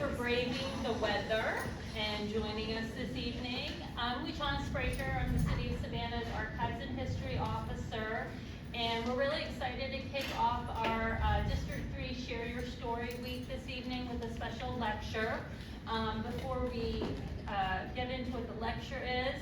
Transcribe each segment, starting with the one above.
for braving the weather and joining us this evening. I'm Luciana Spraker. I'm the City of Savannah's Archives and History Officer, and we're really excited to kick off our District 3 Share Your Story Week this evening with a special lecture. Before we get into what the lecture is,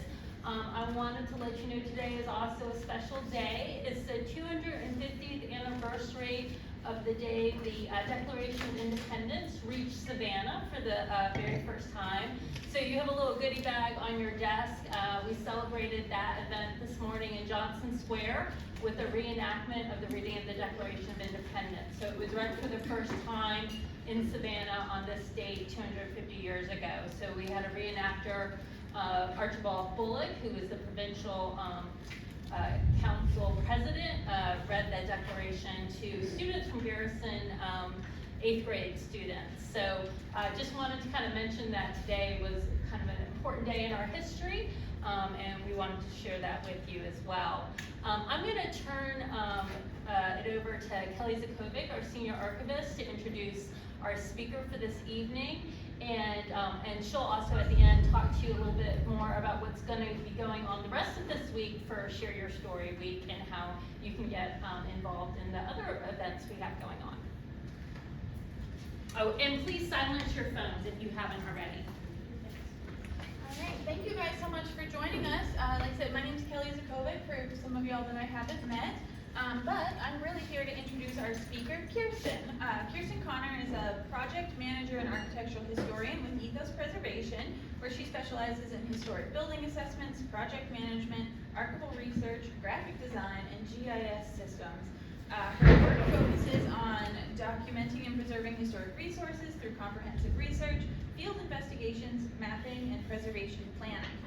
I wanted to let you know today is also a special day. It's the 250th anniversary of the day the Declaration of Independence reached Savannah for the very first time. So you have a little goodie bag on your desk. We celebrated that event this morning in Johnson Square with a reenactment of the reading of the Declaration of Independence. So it was read for the first time in Savannah on this date 250 years ago. So we had a reenactor, Archibald Bullock, who is the provincial council president, read that declaration to students from Garrison, 8th grade students. So just wanted to kind of mention that today was kind of an important day in our history, and we wanted to share that with you as well. I'm going to turn it over to Kelly Zakovic, our senior archivist, to introduce our speaker for this evening. And she'll also at the end talk to you a little bit more about what's going to be going on the rest of this week for Share Your Story Week and how you can get involved in the other events we have going on. Oh, and please silence your phones if you haven't already. All right, thank you guys so much for joining us. Like I said, my name is Kelly Zakovic for some of y'all that I haven't met. But I'm really here to introduce our speaker, Kiersten. Kiersten Connor is a project manager and architectural historian with Ethos Preservation, where she specializes in historic building assessments, project management, archival research, graphic design, and GIS systems. Her work focuses on documenting and preserving historic resources through comprehensive research, field investigations, mapping, and preservation planning.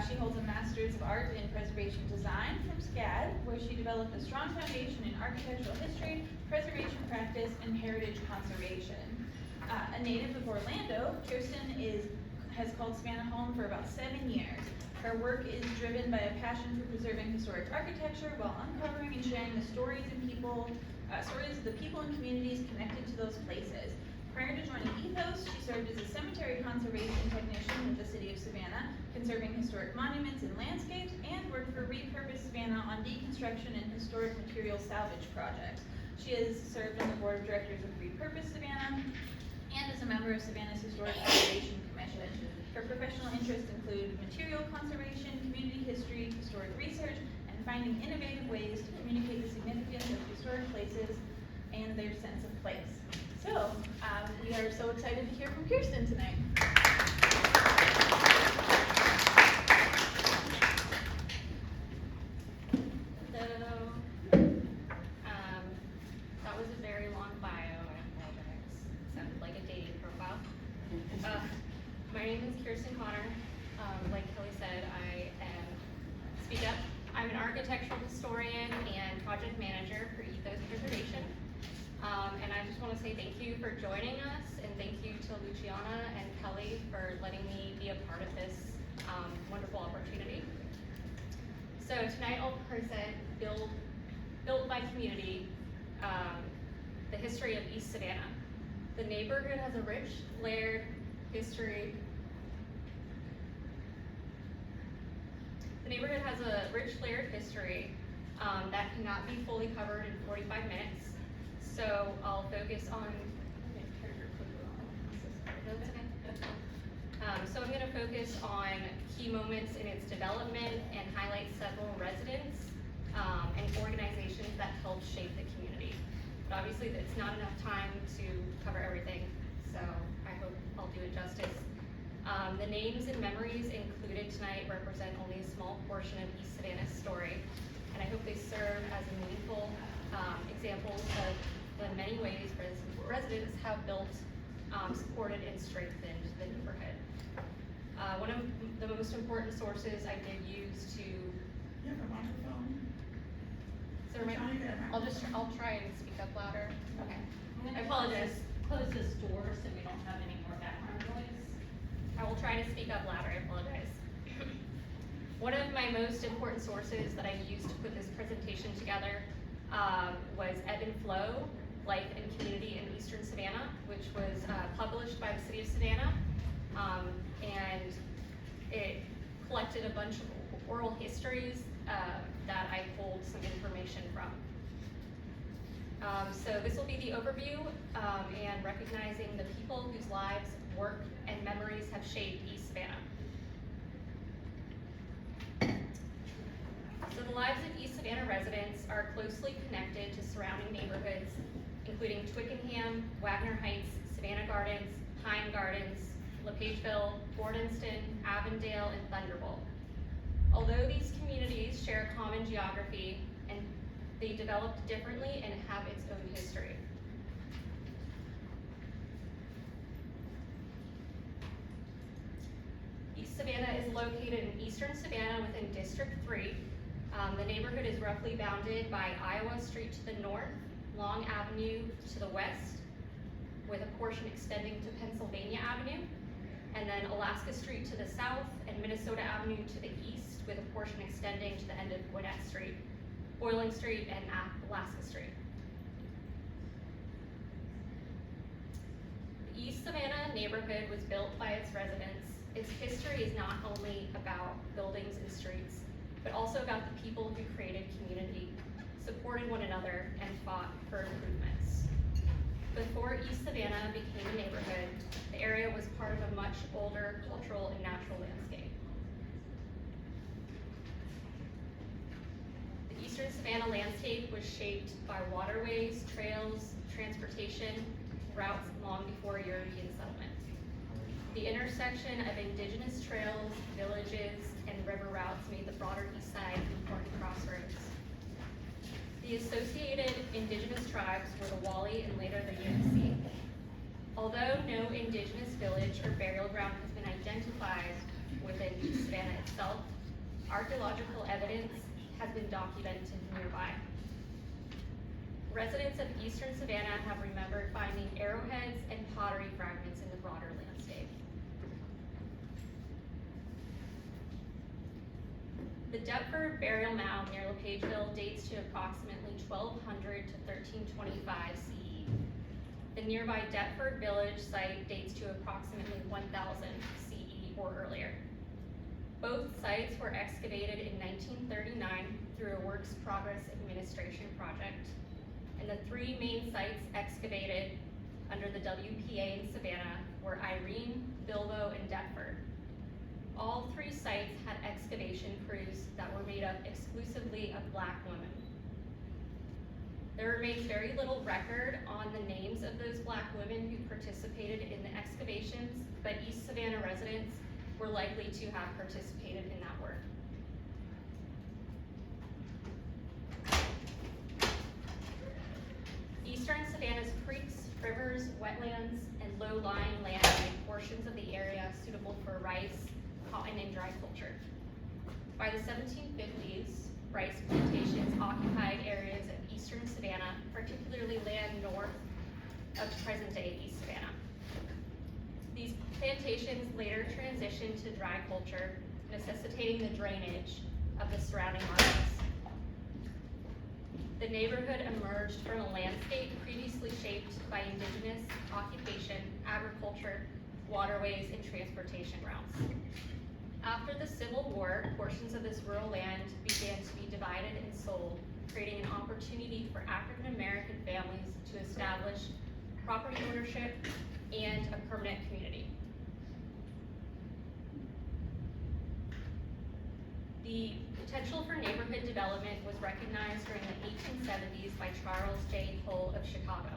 She holds a Master's of Art in Preservation Design from SCAD, where she developed a strong foundation in architectural history, preservation practice, and heritage conservation. A native of Orlando, Kiersten has called Savannah home for about 7 years. Her work is driven by a passion for preserving historic architecture while uncovering and sharing the stories of the people and communities connected to those places. Prior to joining Ethos, she served as a cemetery conservation technician with the City of Savannah, conserving historic monuments and landscapes, and worked for Repurpose Savannah on deconstruction and historic material salvage projects. She has served on the board of directors of Repurpose Savannah and as a member of Savannah's Historic Preservation Commission. Her professional interests include material conservation, community history, historic research, and finding innovative ways to communicate the significance of historic places and their sense of place. So, we are so excited to hear from Kiersten tonight. That was a very long bio. I apologize. It sounded like a dating profile. My name is Kiersten Connor. Like Kelly said, I'm an architectural historian and project manager for Ethos Preservation. And I just want to say thank you for joining us, and thank you to Luciana and Kelly for letting me be a part of this wonderful opportunity. So tonight I'll present Built by Community, the history of East Savannah. The neighborhood has a rich, layered history. That cannot be fully covered in 45 minutes. So I'll focus on, I'm going to focus on key moments in its development and highlight several residents and organizations that helped shape the community. But obviously it's not enough time to cover everything, so I hope I'll do it justice. The names and memories included tonight represent only a small portion of East Savannah's story, and I hope they serve as meaningful examples of the many ways residents have built, supported, and strengthened the neighborhood. One of the most important sources I did use to... You have a microphone? So I'll try and speak up louder. Okay. I apologize. Close this door so we don't have any more background noise. I will try to speak up louder. I apologize. One of my most important sources that I used to put this presentation together was Ebb and Flow, Life and Community in Eastern Savannah. Savannah, which was published by the city of Savannah. And it collected a bunch of oral histories that I pulled some information from. So this will be the overview and recognizing the people whose lives, work, and memories have shaped East Savannah. So the lives of East Savannah residents are closely connected to surrounding neighborhoods, including Twickenham, Wagner Heights, Savannah Gardens, Pine Gardens, LePageville, Gordonston, Avondale, and Thunderbolt. Although these communities share a common geography, and they developed differently and have its own history. East Savannah is located in eastern Savannah within District 3. The neighborhood is roughly bounded by Iowa Street to the north, Long Avenue to the west, with a portion extending to Pennsylvania Avenue, and then Alaska Street to the south, and Minnesota Avenue to the east, with a portion extending to the end of Gwinnett Street, Boiling Street, and Alaska Street. The East Savannah neighborhood was built by its residents. Its history is not only about buildings and streets, but also about the people who created community, supported one another, and fought for improvements. Before East Savannah became a neighborhood, the area was part of a much older cultural and natural landscape. The eastern Savannah landscape was shaped by waterways, trails, transportation, routes long before European settlement. The intersection of indigenous trails, villages, and river routes made the broader east side an important crossroads. The associated indigenous tribes were the Wali and later the Yamasee. Although no indigenous village or burial ground has been identified within East Savannah itself, archaeological evidence has been documented nearby. Residents of eastern Savannah have remembered finding arrowheads and pottery fragments in the broader landscape. The Deptford burial mound near LePageville dates to approximately 1200 to 1325 CE. The nearby Deptford village site dates to approximately 1000 CE or earlier. Both sites were excavated in 1939 through a Works Progress Administration project. And the three main sites excavated under the WPA in Savannah were Irene, Bilbo, and Deptford. All three sites had excavation crews that were made up exclusively of Black women. There remains very little record on the names of those Black women who participated in the excavations, but East Savannah residents were likely to have participated in that work. Eastern Savannah's creeks, rivers, wetlands, and low-lying land made portions of the area suitable for rice, cotton, and dry culture. By the 1750s, rice plantations occupied areas of eastern Savannah, particularly land north of present-day East Savannah. These plantations later transitioned to dry culture, necessitating the drainage of the surrounding marshes. The neighborhood emerged from a landscape previously shaped by indigenous occupation, agriculture, waterways, and transportation routes. After the Civil War, portions of this rural land began to be divided and sold, creating an opportunity for African American families to establish property ownership and a permanent community. The potential for neighborhood development was recognized during the 1870s by Charles J. Hull of Chicago.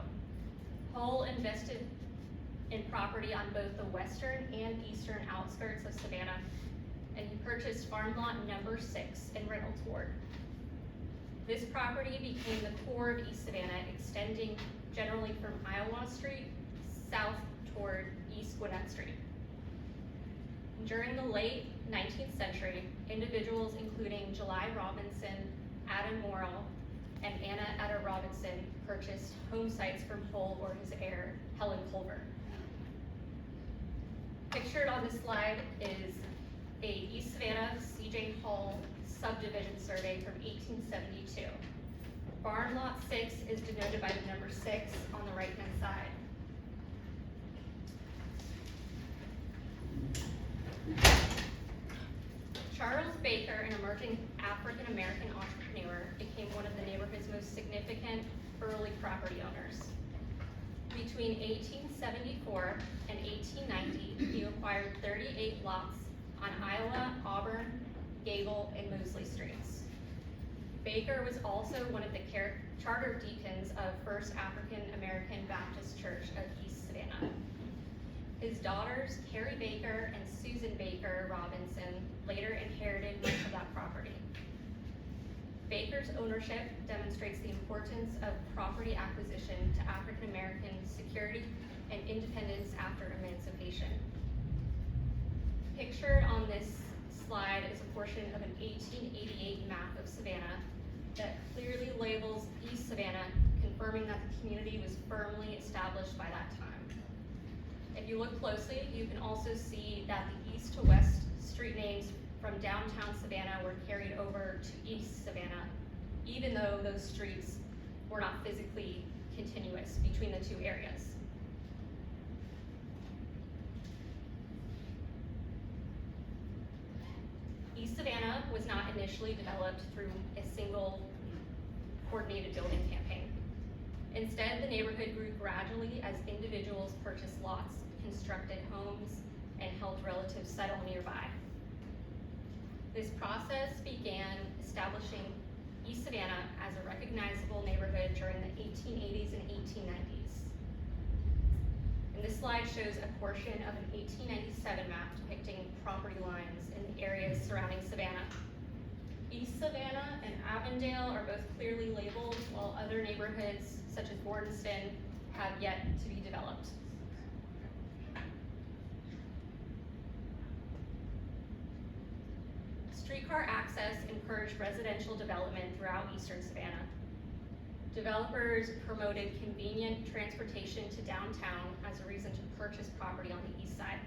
Hull invested in property on both the western and eastern outskirts of Savannah, and he purchased farm lot number 6 in Reynolds Ward. This property became the core of East Savannah, extending generally from Iowa Street south toward East Gwinnett Street. During the late 19th century, individuals including July Robinson, Adam Morrill, and Anna Etta Robinson purchased home sites from Hull or his heir, Helen Culver. Pictured on this slide is a East Savannah C.J. Hull subdivision survey from 1872. Barn lot 6 is denoted by the number 6 on the right-hand side. Baker, an emerging African-American entrepreneur, became one of the neighborhood's most significant early property owners. Between 1874 and 1890, he acquired 38 lots on Iowa, Auburn, Gable, and Mosley Streets. Baker was also one of the charter deacons of First African American Baptist Church of East Savannah. His daughters, Carrie Baker and Susan Baker Robinson, later inherited much of that property. Baker's ownership demonstrates the importance of property acquisition to African American security and independence after emancipation. Pictured on this slide is a portion of an 1888 map of Savannah that clearly labels East Savannah, confirming that the community was firmly established by that time. If you look closely, you can also see that the east to west street names from downtown Savannah were carried over to East Savannah, even though those streets were not physically continuous between the two areas. East Savannah was not initially developed through a single coordinated building campaign. Instead, the neighborhood grew gradually as individuals purchased lots, constructed homes, and helped relatives settle nearby. This process began establishing East Savannah as a recognizable neighborhood during the 1880s and 1890s. And this slide shows a portion of an 1897 map depicting property lines in the areas surrounding Savannah. East Savannah and Avondale are both clearly labeled, while other neighborhoods, such as Gordonston, have yet to be developed. Streetcar access encouraged residential development throughout eastern Savannah. Developers promoted convenient transportation to downtown as a reason to purchase property on the east side.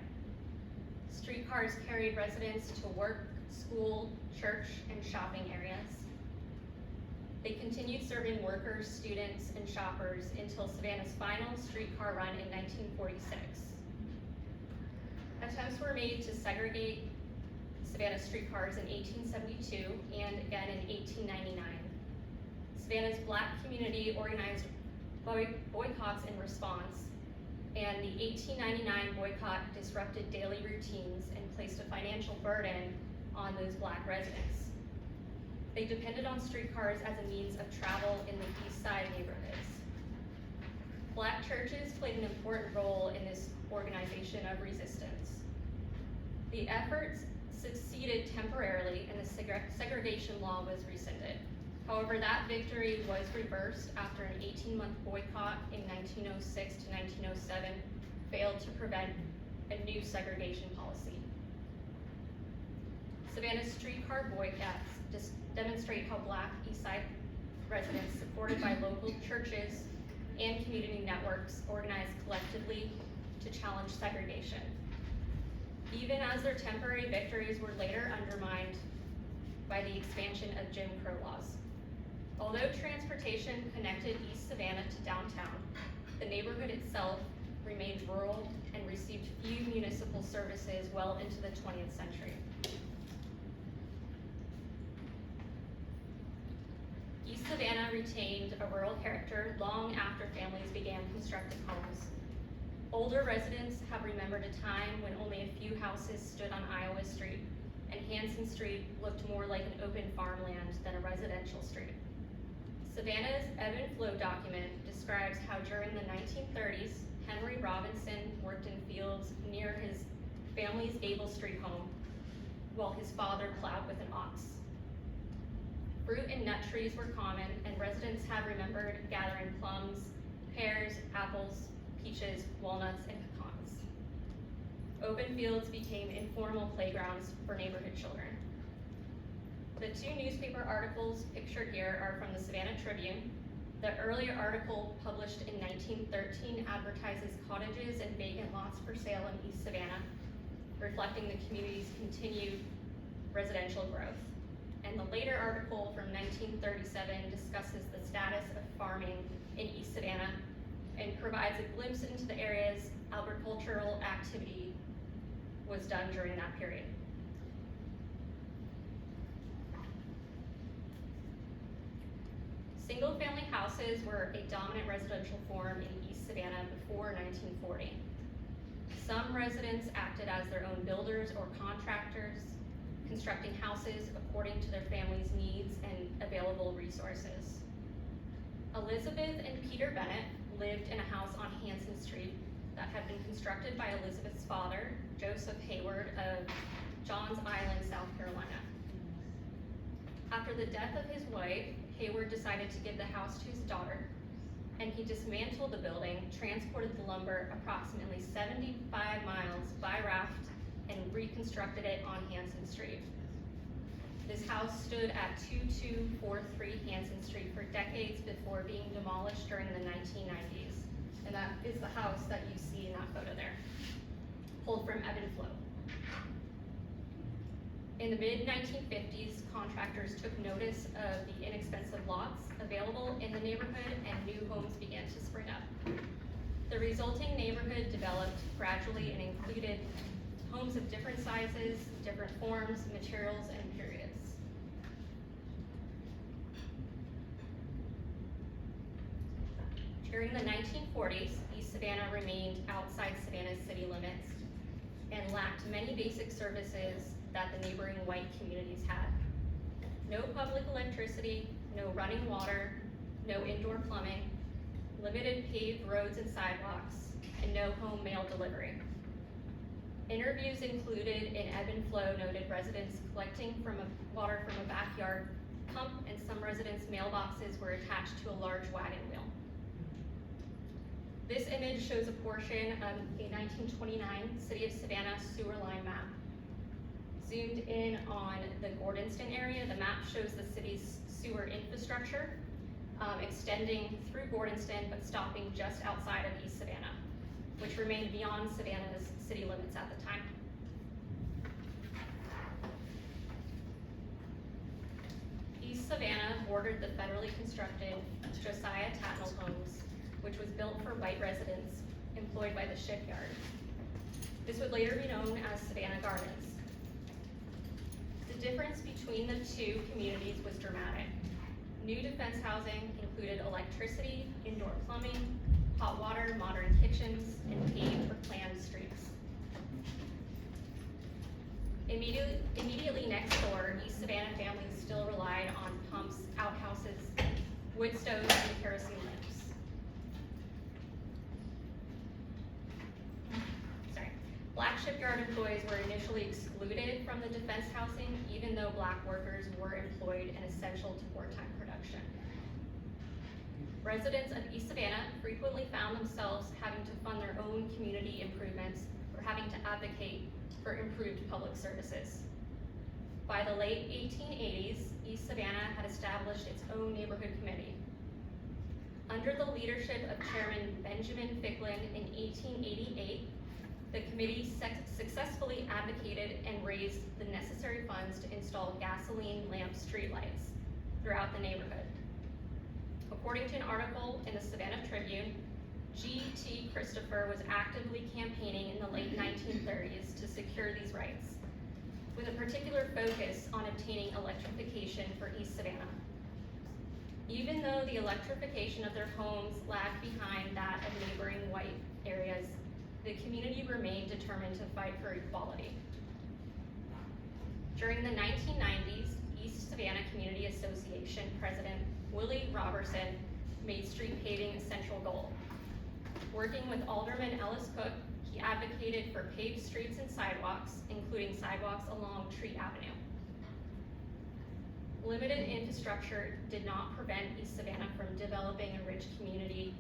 Streetcars carried residents to work, school, church, and shopping areas. They continued serving workers, students, and shoppers until Savannah's final streetcar run in 1946. Attempts were made to segregate Savannah streetcars in 1872 and again in 1899. Savannah's Black community organized boycotts in response, and the 1899 boycott disrupted daily routines and placed a financial burden on those Black residents. They depended on streetcars as a means of travel in the east side neighborhoods. Black churches played an important role in this organization of resistance. The efforts succeeded temporarily and the segregation law was rescinded. However, that victory was reversed after an 18-month boycott in 1906 to 1907 failed to prevent a new segregation policy. Savannah's streetcar boycotts demonstrate how Black Eastside residents, supported by local churches and community networks, organized collectively to challenge segregation, even as their temporary victories were later undermined by the expansion of Jim Crow laws. Although transportation connected East Savannah to downtown, the neighborhood itself remained rural and received few municipal services well into the 20th century. East Savannah retained a rural character long after families began constructing homes. Older residents have remembered a time when only a few houses stood on Iowa Street, and Hanson Street looked more like an open farmland than a residential street. Savannah's ebb and flow document describes how during the 1930s, Henry Robinson worked in fields near his family's Gable Street home, while his father plowed with an ox. Fruit and nut trees were common, and residents have remembered gathering plums, pears, apples, peaches, walnuts, and pecans. Open fields became informal playgrounds for neighborhood children. The two newspaper articles pictured here are from the Savannah Tribune. The earlier article, published in 1913, advertises cottages and vacant lots for sale in East Savannah, reflecting the community's continued residential growth. And the later article from 1937 discusses the status of farming in East Savannah and provides a glimpse into the area's agricultural activity was done during that period. Single-family houses were a dominant residential form in East Savannah before 1940. Some residents acted as their own builders or contractors, constructing houses according to their family's needs and available resources. Elizabeth and Peter Bennett lived in a house on Hanson Street that had been constructed by Elizabeth's father, Joseph Hayward of Johns Island, South Carolina. After the death of his wife, Hayward decided to give the house to his daughter, and he dismantled the building, transported the lumber approximately 75 miles by raft, and reconstructed it on Hanson Street. This house stood at 2243 Hanson Street for decades before being demolished during the 1990s. And that is the house that you see in that photo there, pulled from ebb and flow. In the mid-1950s, contractors took notice of the inexpensive lots available in the neighborhood and new homes began to spring up. The resulting neighborhood developed gradually and included homes of different sizes, different forms, materials, and periods. During the 1940s, East Savannah remained outside Savannah's city limits and lacked many basic services that the neighboring white communities had. No public electricity, no running water, no indoor plumbing, limited paved roads and sidewalks, and no home mail delivery. Interviews included in ebb and flow noted residents collecting water from a backyard pump, and some residents' mailboxes were attached to a large wagon wheel. This image shows a portion of a 1929 City of Savannah sewer line map. Zoomed in on the Gordonston area, the map shows the city's sewer infrastructure extending through Gordonston but stopping just outside of East Savannah, which remained beyond Savannah's city limits at the time. East Savannah bordered the federally constructed Josiah Tatnall Homes, which was built for white residents employed by the shipyard. This would later be known as Savannah Gardens. The difference between the two communities was dramatic. New defense housing included electricity, indoor plumbing, hot water, modern kitchens, and paved or planned streets. Immediately next door, East Savannah families still relied on pumps, outhouses, wood stoves, and kerosene lamps. Black shipyard employees were initially excluded from the defense housing, even though black workers were employed and essential to wartime production. Residents of East Savannah frequently found themselves having to fund their own community improvements or having to advocate for improved public services. By the late 1880s, East Savannah had established its own neighborhood committee. Under the leadership of Chairman Benjamin Ficklin in 1888, the committee successfully advocated and raised the necessary funds to install gasoline lamp streetlights throughout the neighborhood. According to an article in the Savannah Tribune, G.T. Christopher was actively campaigning in the late 1930s to secure these rights, with a particular focus on obtaining electrification for East Savannah. Even though the electrification of their homes lagged behind that of neighboring white areas, the community remained determined to fight for equality. During the 1990s, East Savannah Community Association President Willie Robertson made street paving a central goal. Working with Alderman Ellis Cook, he advocated for paved streets and sidewalks, including sidewalks along Treat Avenue. Limited infrastructure did not prevent East Savannah from developing a rich community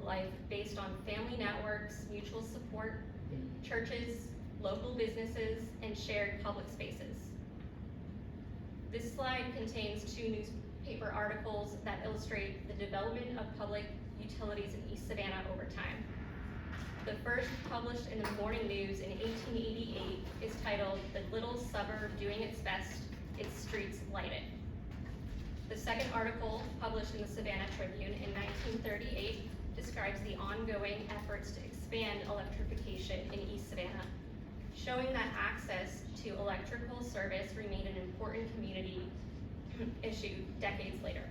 life based on family networks, mutual support, churches, local businesses, and shared public spaces. This slide contains two newspaper articles that illustrate the development of public utilities in East Savannah over time. The first, published in the Morning News in 1888, is titled "The Little Suburb Doing Its Best, Its Streets Lighted." The second article, published in the Savannah Tribune in 1938, describes the ongoing efforts to expand electrification in East Savannah, showing that access to electrical service remained an important community issue decades later.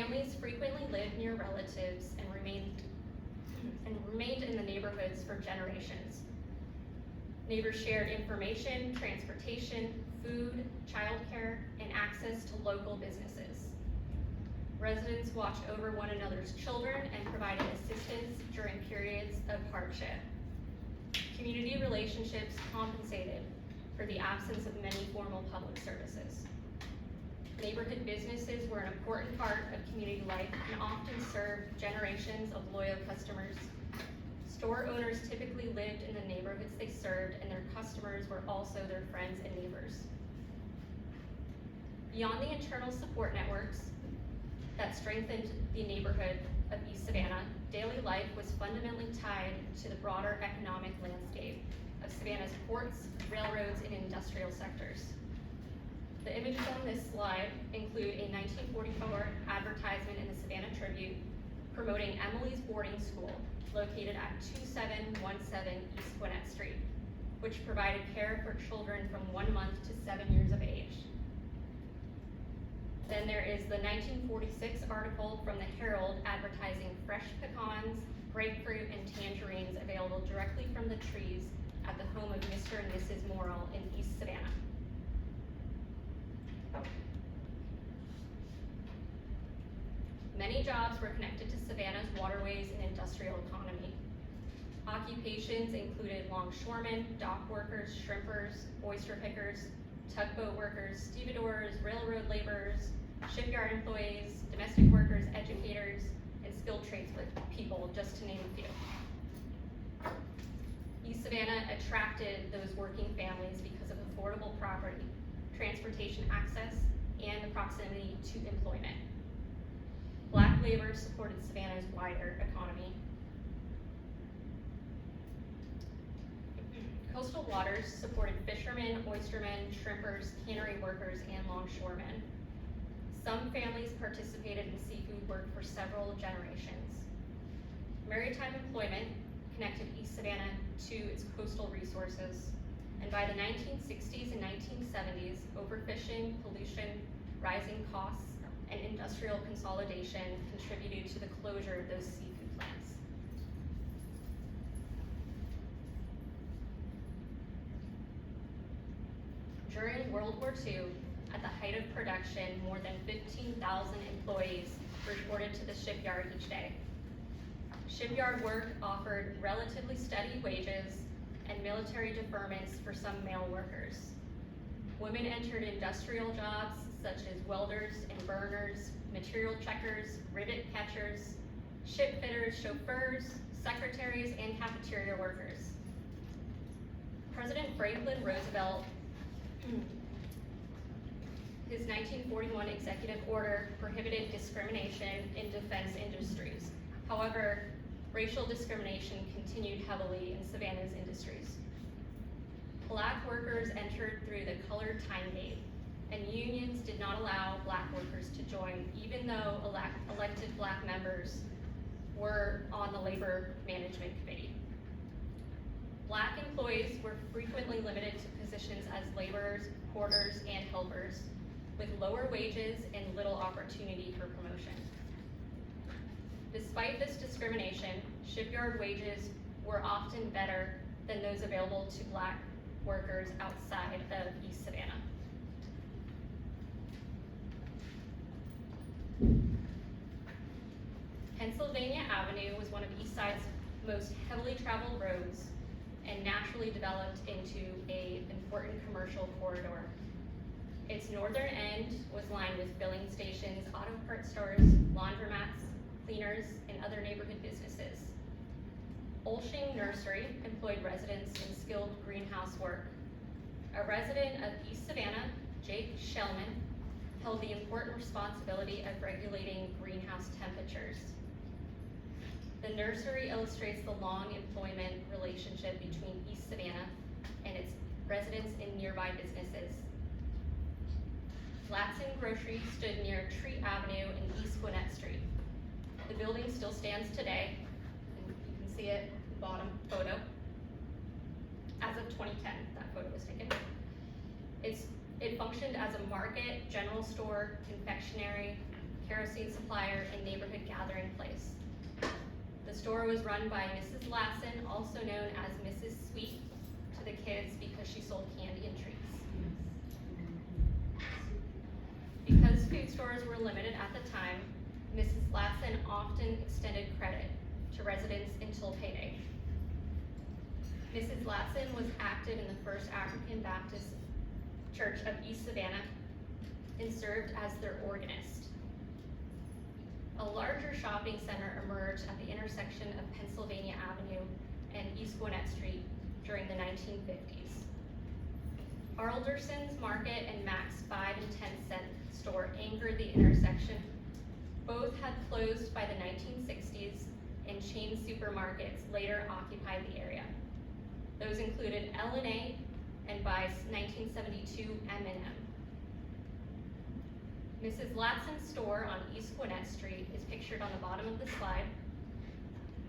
families frequently lived near relatives and remained in the neighborhoods for generations. Neighbors shared information, transportation, food, childcare, and access to local businesses. Residents watched over one another's children and provided assistance during periods of hardship. Community relationships compensated for the absence of many formal public services. Neighborhood businesses were an important part of community life and often served generations of loyal customers. Store owners typically lived in the neighborhoods they served, and their customers were also their friends and neighbors. Beyond the internal support networks that strengthened the neighborhood of East Savannah, daily life was fundamentally tied to the broader economic landscape of Savannah's ports, railroads, and industrial sectors. The images on this slide include a 1944 advertisement in the Savannah Tribune promoting Emily's Boarding School, located at 2717 East Gwinnett Street, which provided care for children from 1 month to 7 years of age. Then there is the 1946 article from the Herald advertising fresh pecans, grapefruit, and tangerines available directly from the trees at the home of Mr. and Mrs. Morrill in East Savannah. Many jobs were connected to Savannah's waterways and industrial economy. Occupations included longshoremen, dock workers, shrimpers, oyster pickers, tugboat workers, stevedores, railroad laborers, shipyard employees, domestic workers, educators, and skilled tradespeople, just to name a few. East Savannah attracted those working families because of affordable property, transportation access, and the proximity to employment. Black labor supported Savannah's wider economy. Coastal waters supported fishermen, oystermen, shrimpers, cannery workers, and longshoremen. Some families participated in seafood work for several generations. Maritime employment connected East Savannah to its coastal resources, and by the 1960s and 1970s, overfishing, pollution, rising costs, and industrial consolidation contributed to the closure of those seafood plants. During World War II, at the height of production, more than 15,000 employees reported to the shipyard each day. Shipyard work offered relatively steady wages and military deferments for some male workers. Women entered industrial jobs such as welders and burners, material checkers, rivet catchers, ship fitters, chauffeurs, secretaries, and cafeteria workers. President Franklin Roosevelt, his 1941 executive order prohibited discrimination in defense industries. However, racial discrimination continued heavily in Savannah's industries. Black workers entered through the colored time gate, and unions did not allow black workers to join, even though elected black members were on the labor management committee. Black employees were frequently limited to positions as laborers, porters, and helpers, with lower wages and little opportunity for promotion. Despite this discrimination, shipyard wages were often better than those available to black workers outside of East Savannah. Pennsylvania Avenue was one of East Side's most heavily traveled roads and naturally developed into an important commercial corridor. Its northern end was lined with filling stations, auto parts stores, laundromats, cleaners, and other neighborhood businesses. Olshing Nursery employed residents in skilled greenhouse work. A resident of East Savannah, Jake Shellman, held the important responsibility of regulating greenhouse temperatures. The nursery illustrates the long employment relationship between East Savannah and its residents in nearby businesses. Latson Grocery stood near Tree Avenue and East Gwinnett Street. The building still stands today, and you can see it in the bottom photo. As of 2010, that photo was taken. It functioned as a market, general store, confectionery, kerosene supplier, and neighborhood gathering place. The store was run by Mrs. Lassen, also known as Mrs. Sweet to the kids because she sold candy and treats. Because food stores were limited at the time, Mrs. Lassen often extended credit to residents until payday. Mrs. Lassen was active in the First African Baptist Church of East Savannah and served as their organist. A larger shopping center emerged at the intersection of Pennsylvania Avenue and East Gwinnett Street during the 1950s. Alderson's Market and Mac's 5 and 10 cent store anchored the intersection. Both had closed by the 1960s, and chain supermarkets later occupied the area. Those included L&A and by 1972 M&M. Mrs. Latzen's store on East Gwinnett Street is pictured on the bottom of the slide.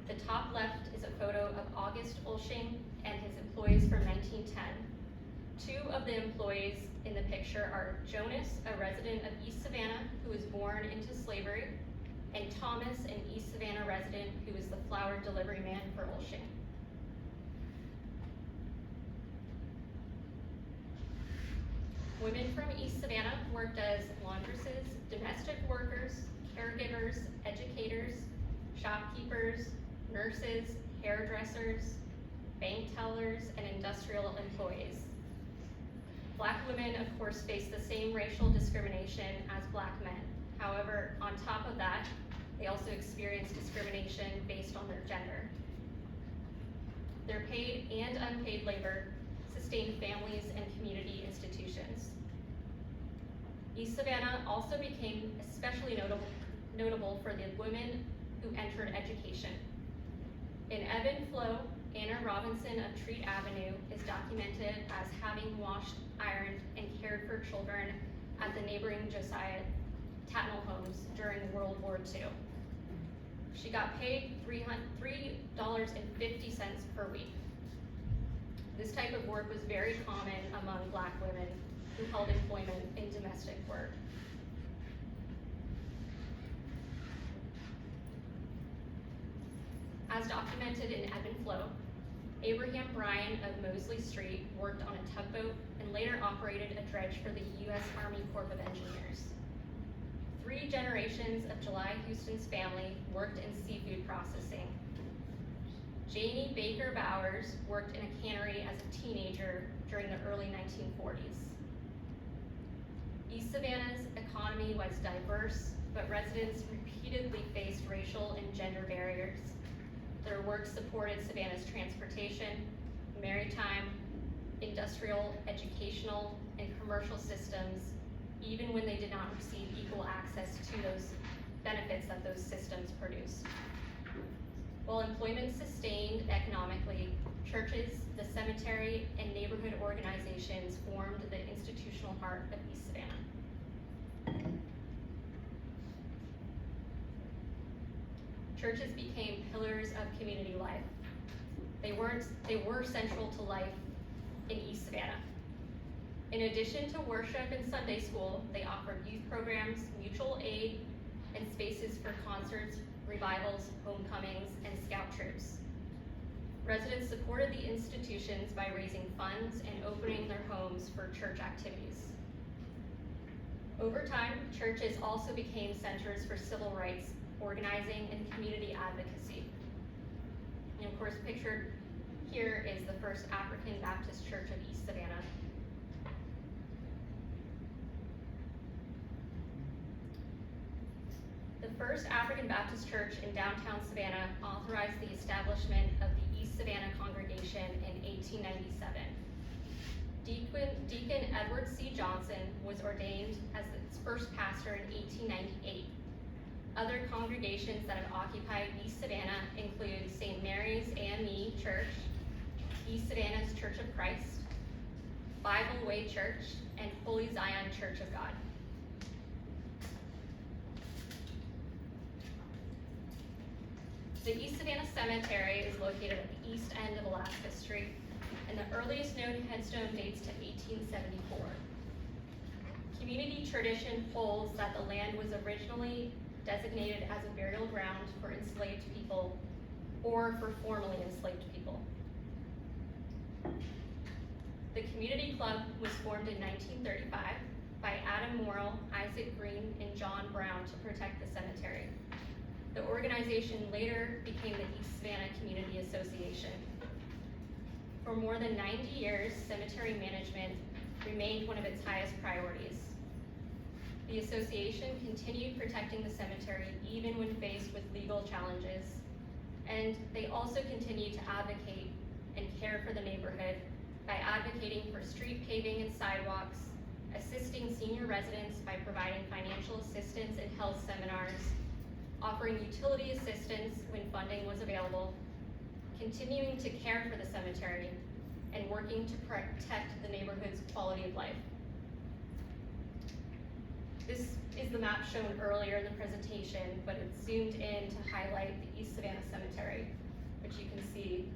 The top left is a photo of August Olshing and his employees from 1910. Two of the employees in the picture are Jonas, a resident of East Savannah who was born into slavery, and Thomas, an East Savannah resident who was the flour delivery man for Olshing. Women from East Savannah worked as laundresses, domestic workers, caregivers, educators, shopkeepers, nurses, hairdressers, bank tellers, and industrial employees. Black women, of course, face the same racial discrimination as black men. However, on top of that, they also experience discrimination based on their gender. Their paid and unpaid labor sustained families and community institutions. East Savannah also became especially notable for the women who entered education. In ebb and flow, Anna Robinson of Treat Avenue is documented as having washed, ironed, and cared for children at the neighboring Josiah Tatnall homes during World War II. She got paid $3.50 per week. This type of work was very common among black women who held employment in domestic work. As documented in Ebb and Flow, Abraham Bryan of Mosley Street worked on a tugboat and later operated a dredge for the U.S. Army Corps of Engineers. 3 generations of July Houston's family worked in seafood processing. Janie Baker Bowers worked in a cannery as a teenager during the early 1940s. East Savannah's economy was diverse, but residents repeatedly faced racial and gender barriers. Their work supported Savannah's transportation, maritime, industrial, educational, and commercial systems, even when they did not receive equal access to those benefits that those systems produced. While employment sustained economically, churches, the cemetery, and neighborhood organizations formed the institutional heart of East Savannah. Churches became pillars of community life. They were central to life in East Savannah. In addition to worship and Sunday school, they offered youth programs, mutual aid, and spaces for concerts, revivals, homecomings, and scout troops. Residents supported the institutions by raising funds and opening their homes for church activities. Over time, churches also became centers for civil rights organizing and community advocacy. And of course, pictured here is the First African Baptist Church of East Savannah. The First African Baptist Church in downtown Savannah authorized the establishment of the East Savannah congregation in 1897. Deacon Edward C. Johnson was ordained as its first pastor in 1898. Other congregations that have occupied East Savannah include St. Mary's AME Church, East Savannah's Church of Christ, Bible Way Church, and Holy Zion Church of God. The East Savannah Cemetery is located at the east end of Alaska Street, and the earliest known headstone dates to 1874. Community community tradition holds that the land was originally designated as a burial ground for enslaved people or for formerly enslaved people. The community club was formed in 1935 by Adam Morrill, Isaac Green, and John Brown to protect the cemetery. The organization later became the East Savannah Community Association. For more than 90 years, cemetery management remained one of its highest priorities. The association continued protecting the cemetery even when faced with legal challenges, and they also continued to advocate and care for the neighborhood by advocating for street paving and sidewalks, assisting senior residents by providing financial assistance and health seminars, offering utility assistance when funding was available, continuing to care for the cemetery, and working to protect the neighborhood's quality of life. This is the map shown earlier in the presentation, but it's zoomed in to highlight the East Savannah Cemetery, which you can see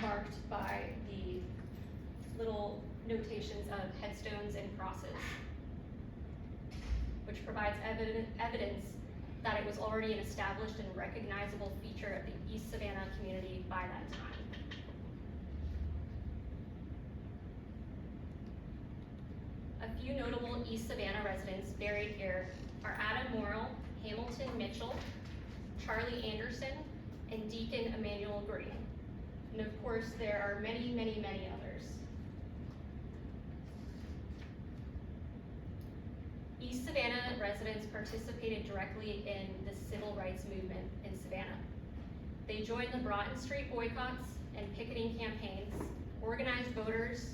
marked by the little notations of headstones and crosses, which provides evidence that it was already an established and recognizable feature of the East Savannah community by that time. A few notable East Savannah residents buried here are Adam Morrill, Hamilton Mitchell, Charlie Anderson, and Deacon Emmanuel Green. And of course, there are many, many, many others. East Savannah residents participated directly in the civil rights movement in Savannah. They joined the Broughton Street boycotts and picketing campaigns, organized voters,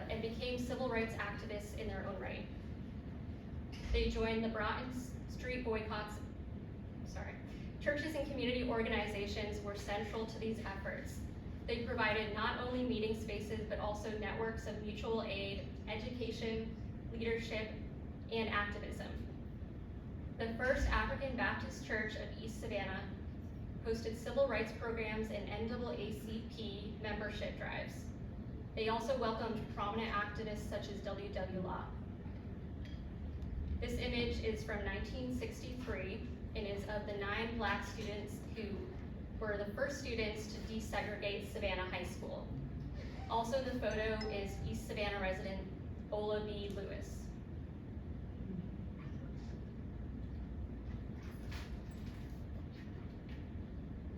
and became civil rights activists in their own right. They joined the Broughton Street boycotts. Churches and community organizations were central to these efforts. They provided not only meeting spaces, but also networks of mutual aid, education, leadership, and activism. The First African Baptist Church of East Savannah hosted civil rights programs and NAACP membership drives. They also welcomed prominent activists such as W.W. Law. This image is from 1963 and is of the 9 Black students who were the first students to desegregate Savannah High School. Also in the photo is East Savannah resident Ola B. Lewis.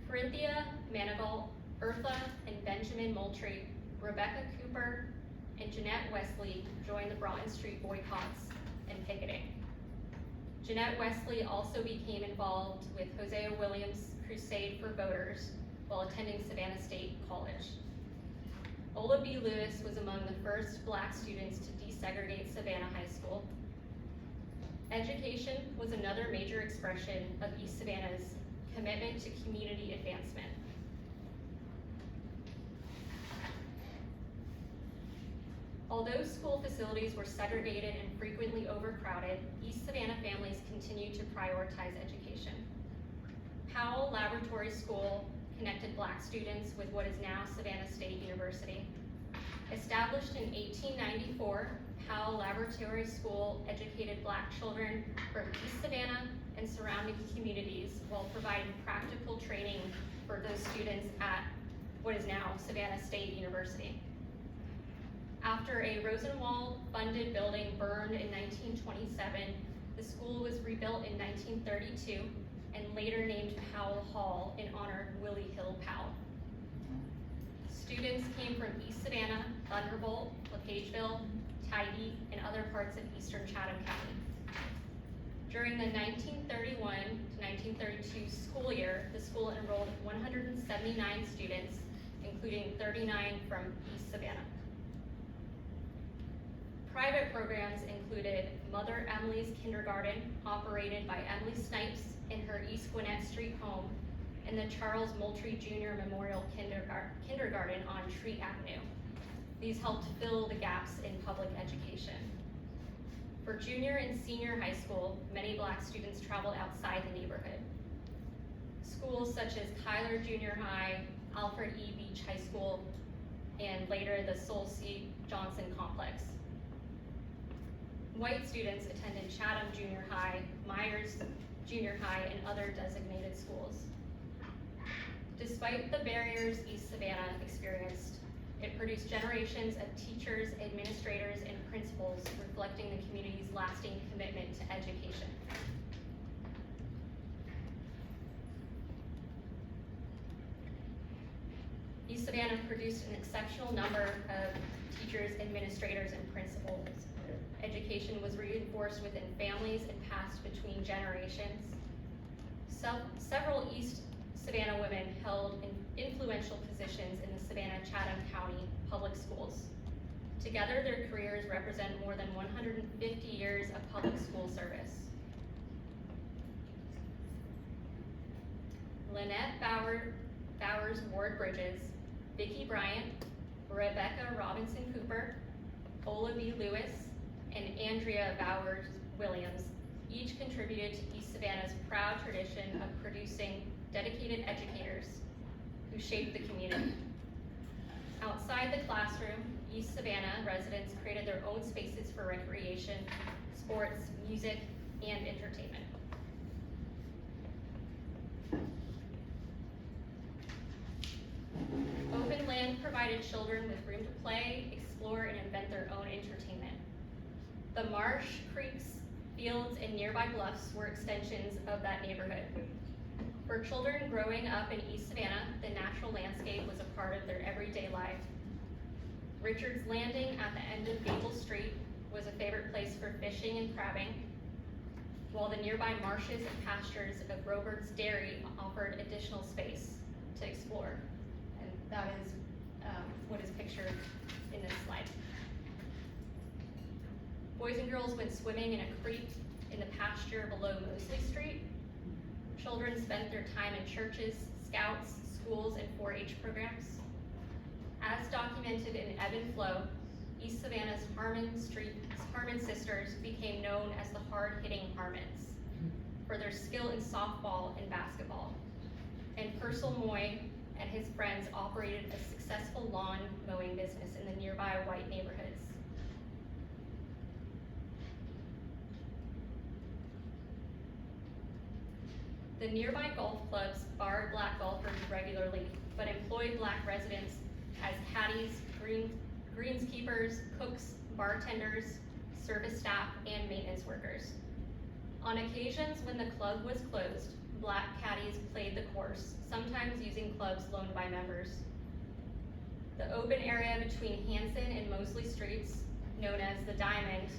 Corinthia Manigault, Eartha and Benjamin Moultrie, Rebecca Cooper, and Jeanette Wesley joined the Broughton Street boycotts and picketing. Jeanette Wesley also became involved with Hosea Williams' Crusade for Voters while attending Savannah State College. Ola B. Lewis was among the first Black students to desegregate Savannah High School. Education was another major expression of East Savannah's commitment to community advancement. Although school facilities were segregated and frequently overcrowded, East Savannah families continued to prioritize education. Powell Laboratory School connected Black students with what is now Savannah State University. Established in 1894, Powell Laboratory School educated Black children from East Savannah and surrounding communities while providing practical training for those students at what is now Savannah State University. After a Rosenwald-funded building burned in 1927, the school was rebuilt in 1932 and later named Powell Hall in honor of Willie Hill Powell. Students came from East Savannah, Thunderbolt, LePageville, Tybee, and other parts of eastern Chatham County. During the 1931 to 1932 school year, the school enrolled 179 students, including 39 from East Savannah. Private programs included Mother Emily's Kindergarten, operated by Emily Snipes in her East Gwinnett Street home, and the Charles Moultrie Jr. Memorial Kindergarten on Treat Avenue. These helped fill the gaps in public education. For junior and senior high school, many Black students traveled outside the neighborhood. Schools such as Kyler Junior High, Alfred E. Beach High School, and later the Sol C. Johnson Complex White students attended Chatham Junior High, Myers Junior High, and other designated schools. Despite the barriers East Savannah experienced, it produced generations of teachers, administrators, and principals reflecting the community's lasting commitment to education. East Savannah produced an exceptional number of teachers, administrators, and principals. Education was reinforced within families and passed between generations. Several East Savannah women held influential positions in the Savannah-Chatham County Public Schools. Together, their careers represent more than 150 years of public school service. Lynette Bowers Ward Bridges, Vicki Bryant, Rebecca Robinson Cooper, Ola B. Lewis, and Andrea Bowers Williams each contributed to East Savannah's proud tradition of producing dedicated educators who shaped the community. Outside the classroom, East Savannah residents created their own spaces for recreation, sports, music, and entertainment. Open land provided children with room to play, explore, and invent their own entertainment. The marsh, creeks, fields, and nearby bluffs were extensions of that neighborhood. For children growing up in East Savannah, the natural landscape was a part of their everyday life. Richard's Landing at the end of Gable Street was a favorite place for fishing and crabbing, while the nearby marshes and pastures of Robert's Dairy offered additional space to explore. And that is what is pictured in this slide. Boys and girls went swimming in a creek in the pasture below Mosley Street. Children spent their time in churches, scouts, schools, and 4-H programs. As documented in Ebb and Flow, East Savannah's Harmon sisters became known as the hard-hitting Harmons for their skill in softball and basketball. And Purcell Moy and his friends operated a successful lawn mowing business in the nearby white neighborhoods. The nearby golf clubs barred black golfers regularly, but employed black residents as caddies, greenskeepers, cooks, bartenders, service staff, and maintenance workers. On occasions when the club was closed, black caddies played the course, sometimes using clubs loaned by members. The open area between Hanson and Mosley Streets, known as the Diamond,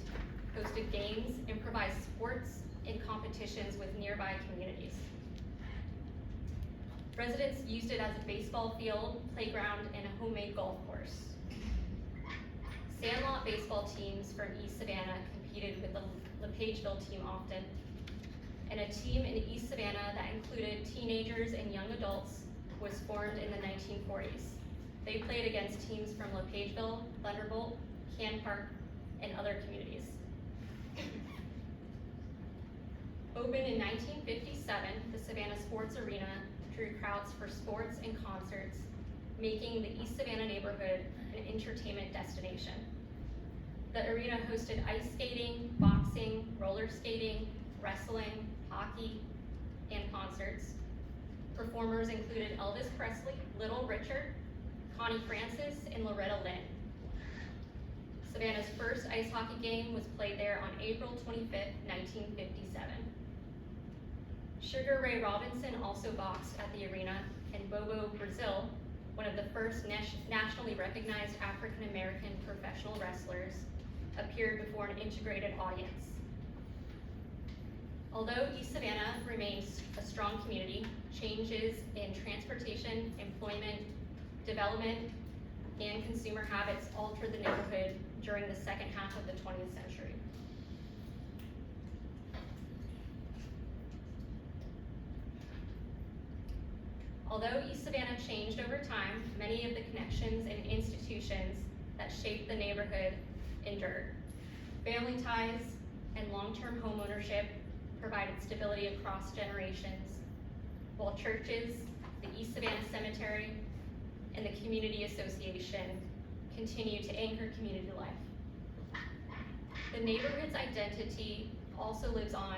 hosted games, improvised sports, and competitions with nearby communities. Residents used it as a baseball field, playground, and a homemade golf course. Sandlot baseball teams from East Savannah competed with the LePageville team often, and a team in East Savannah that included teenagers and young adults was formed in the 1940s. They played against teams from LePageville, Thunderbolt, Can Park, and other communities. Opened in 1957, the Savannah Sports Arena drew crowds for sports and concerts, making the East Savannah neighborhood an entertainment destination. The arena hosted ice skating, boxing, roller skating, wrestling, hockey, and concerts. Performers included Elvis Presley, Little Richard, Connie Francis, and Loretta Lynn. Savannah's first ice hockey game was played there on April 25th, 1957. Sugar Ray Robinson also boxed at the arena, and Bobo Brazil, one of the first nationally recognized African-American professional wrestlers, appeared before an integrated audience. Although East Savannah remains a strong community, changes in transportation, employment, development, and consumer habits altered the neighborhood during the second half of the 20th century. Although East Savannah changed over time, many of the connections and institutions that shaped the neighborhood endured. Family ties and long-term homeownership provided stability across generations, while churches, the East Savannah Cemetery, and the Community Association continue to anchor community life. The neighborhood's identity also lives on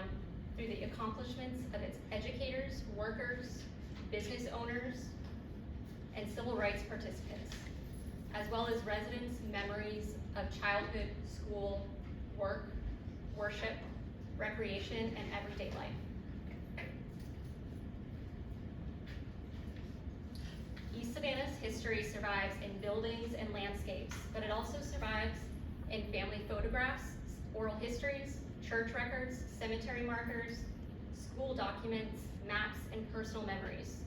through the accomplishments of its educators, workers, business owners, and civil rights participants, as well as residents' memories of childhood, school, work, worship, recreation, and everyday life. East Savannah's history survives in buildings and landscapes, but it also survives in family photographs, oral histories, church records, cemetery markers, school documents, maps, and personal memories.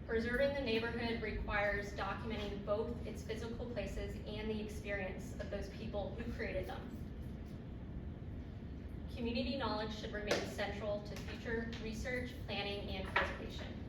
Preserving the neighborhood requires documenting both its physical places and the experience of those people who created them. Community knowledge should remain central to future research, planning, and preservation.